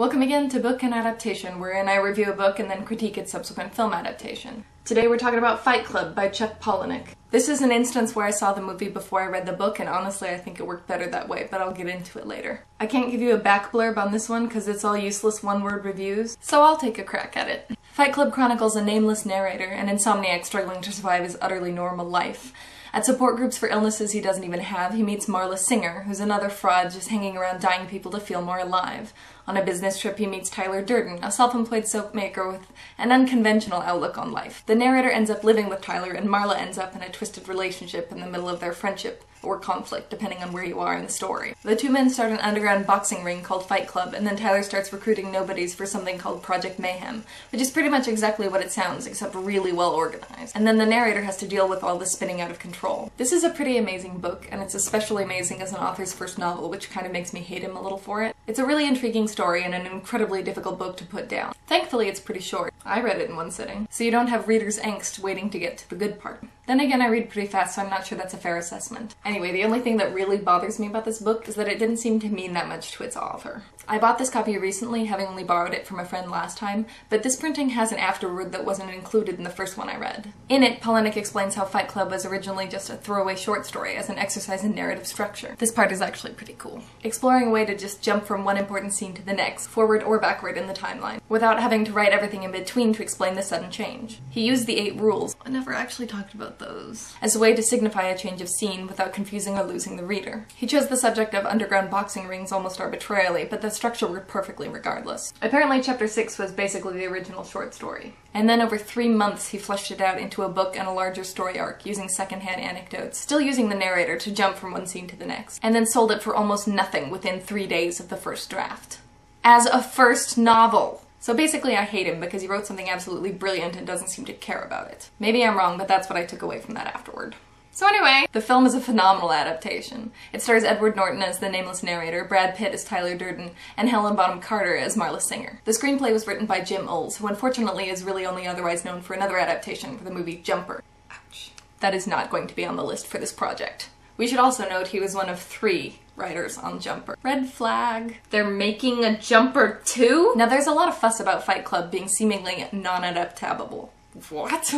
Welcome again to Book and Adaptation, wherein I review a book and then critique its subsequent film adaptation. Today we're talking about Fight Club by Chuck Palahniuk. This is an instance where I saw the movie before I read the book, and honestly I think it worked better that way, but I'll get into it later. I can't give you a back blurb on this one because it's all useless one-word reviews, so I'll take a crack at it. Fight Club chronicles a nameless narrator, an insomniac struggling to survive his utterly normal life. At support groups for illnesses he doesn't even have, he meets Marla Singer, who's another fraud just hanging around dying people to feel more alive. On a business trip he meets Tyler Durden, a self-employed soap maker with an unconventional outlook on life. The narrator ends up living with Tyler, and Marla ends up in a twisted relationship in the middle of their friendship, or conflict, depending on where you are in the story. The two men start an underground boxing ring called Fight Club, and then Tyler starts recruiting nobodies for something called Project Mayhem, which is pretty much exactly what it sounds, except really well organized. And then the narrator has to deal with all this spinning out of control. This is a pretty amazing book, and it's especially amazing as an author's first novel, which kind of makes me hate him a little for it. It's a really intriguing story and an incredibly difficult book to put down. Thankfully it's pretty short. I read it in one sitting, so you don't have reader's angst waiting to get to the good part. Then again, I read pretty fast, so I'm not sure that's a fair assessment. Anyway, the only thing that really bothers me about this book is that it didn't seem to mean that much to its author. I bought this copy recently, having only borrowed it from a friend last time, but this printing has an afterword that wasn't included in the first one I read. In it, Palahniuk explains how Fight Club was originally just a throwaway short story as an exercise in narrative structure. This part is actually pretty cool. Exploring a way to just jump from one important scene to the next, forward or backward in the timeline, without having to write everything in between to explain the sudden change. He used the 8 rules, I never actually talked about those, as a way to signify a change of scene without confusing or losing the reader. He chose the subject of underground boxing rings almost arbitrarily, but the structure worked perfectly regardless. Apparently chapter 6 was basically the original short story. And then over 3 months he fleshed it out into a book and a larger story arc using secondhand anecdotes, still using the narrator to jump from one scene to the next, and then sold it for almost nothing within 3 days of the first draft. As a first novel! So basically I hate him because he wrote something absolutely brilliant and doesn't seem to care about it. Maybe I'm wrong, but that's what I took away from that afterward. So anyway, the film is a phenomenal adaptation. It stars Edward Norton as the nameless narrator, Brad Pitt as Tyler Durden, and Helen Bonham Carter as Marla Singer. The screenplay was written by Jim Olds, who unfortunately is really only otherwise known for another adaptation for the movie Jumper. Ouch. That is not going to be on the list for this project. We should also note he was one of 3 writers on Jumper. Red flag. They're making a Jumper 2? Now there's a lot of fuss about Fight Club being seemingly non-adaptable. What?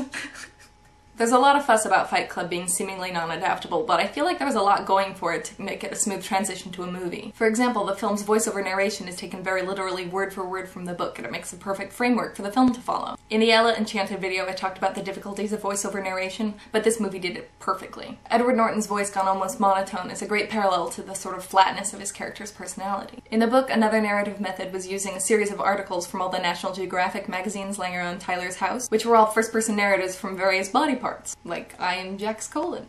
There's a lot of fuss about Fight Club being seemingly non-adaptable, but I feel like there was a lot going for it to make it a smooth transition to a movie. For example, the film's voiceover narration is taken very literally word for word from the book, and it makes a perfect framework for the film to follow. In the Ella Enchanted video I talked about the difficulties of voiceover narration, but this movie did it perfectly. Edward Norton's voice gone almost monotone is a great parallel to the sort of flatness of his character's personality. In the book, another narrative method was using a series of articles from all the National Geographic magazines laying around Tyler's house, which were all first-person narratives from various body parts, like I am Jack's colon.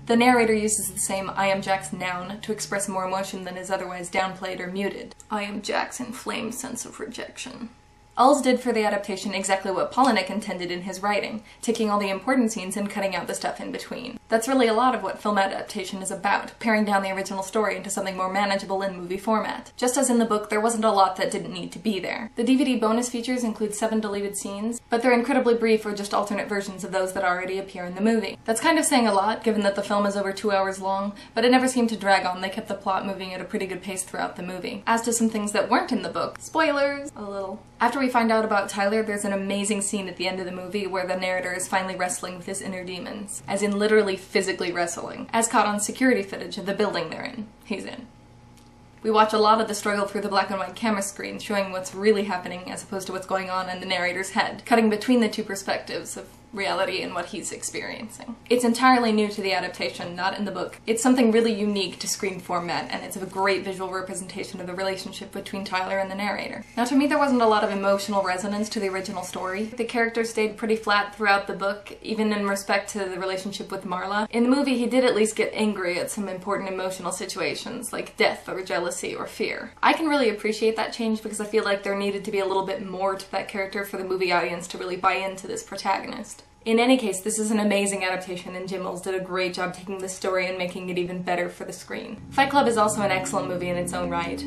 The narrator uses the same I am Jack's noun to express more emotion than is otherwise downplayed or muted. I am Jack's inflamed sense of rejection. Olds did for the adaptation exactly what Palahniuk intended in his writing, taking all the important scenes and cutting out the stuff in between. That's really a lot of what film adaptation is about, paring down the original story into something more manageable in movie format. Just as in the book, there wasn't a lot that didn't need to be there. The DVD bonus features include 7 deleted scenes, but they're incredibly brief or just alternate versions of those that already appear in the movie. That's kind of saying a lot, given that the film is over 2 hours long, but it never seemed to drag on. They kept the plot moving at a pretty good pace throughout the movie. As to some things that weren't in the book, spoilers, a little. After we find out about Tyler, there's an amazing scene at the end of the movie where the narrator is finally wrestling with his inner demons. As in literally physically wrestling. As caught on security footage of the building they're in. He's in. We watch a lot of the struggle through the black and white camera screen, showing what's really happening as opposed to what's going on in the narrator's head, cutting between the 2 perspectives of reality and what he's experiencing. It's entirely new to the adaptation, not in the book. It's something really unique to screen format, and it's a great visual representation of the relationship between Tyler and the narrator. Now to me there wasn't a lot of emotional resonance to the original story. The characters stayed pretty flat throughout the book, even in respect to the relationship with Marla. In the movie he did at least get angry at some important emotional situations, like death or jealousy or fear. I can really appreciate that change because I feel like there needed to be a little bit more to that character for the movie audience to really buy into this protagonist. In any case, this is an amazing adaptation, and Jim Olds did a great job taking this story and making it even better for the screen. Fight Club is also an excellent movie in its own right.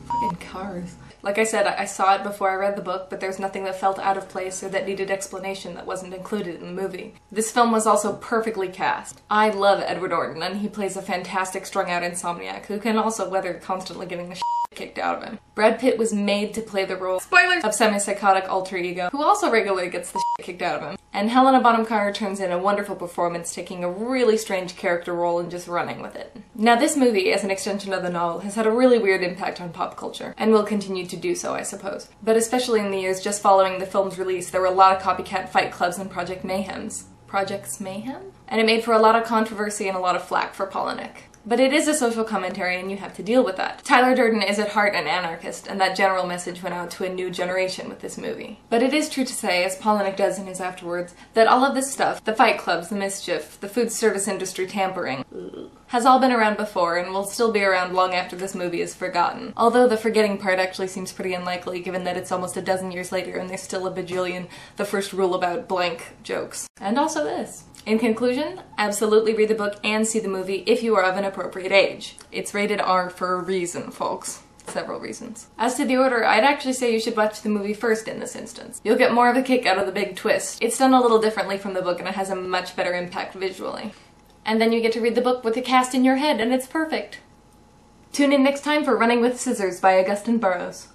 Fucking cars. Like I said, I saw it before I read the book, but there's nothing that felt out of place or that needed explanation that wasn't included in the movie. This film was also perfectly cast. I love Edward Norton, and he plays a fantastic strung-out insomniac who can also weather constantly getting the shit kicked out of him. Brad Pitt was made to play the role, spoilers, of semi-psychotic alter ego, who also regularly gets the shit kicked out of him. And Helena Bonham Carter turns in a wonderful performance, taking a really strange character role and just running with it. Now this movie, as an extension of the novel, has had a really weird impact on pop culture, and will continue to do so, I suppose. But especially in the years just following the film's release, there were a lot of copycat fight clubs and Project Mayhems. Projects Mayhem? And it made for a lot of controversy and a lot of flack for Palahniuk. But it is a social commentary and you have to deal with that. Tyler Durden is at heart an anarchist, and that general message went out to a new generation with this movie. But it is true to say, as Palahniuk does in his afterwards, that all of this stuff, the fight clubs, the mischief, the food service industry tampering, has all been around before and will still be around long after this movie is forgotten. Although the forgetting part actually seems pretty unlikely given that it's almost a dozen years later and there's still a bajillion the first rule about blank jokes. And also this. In conclusion, absolutely read the book and see the movie if you are of an appropriate age. It's rated R for a reason, folks. Several reasons. As to the order, I'd actually say you should watch the movie first in this instance. You'll get more of a kick out of the big twist. It's done a little differently from the book and it has a much better impact visually. And then you get to read the book with the cast in your head and it's perfect. Tune in next time for Running with Scissors by Augustine Burroughs.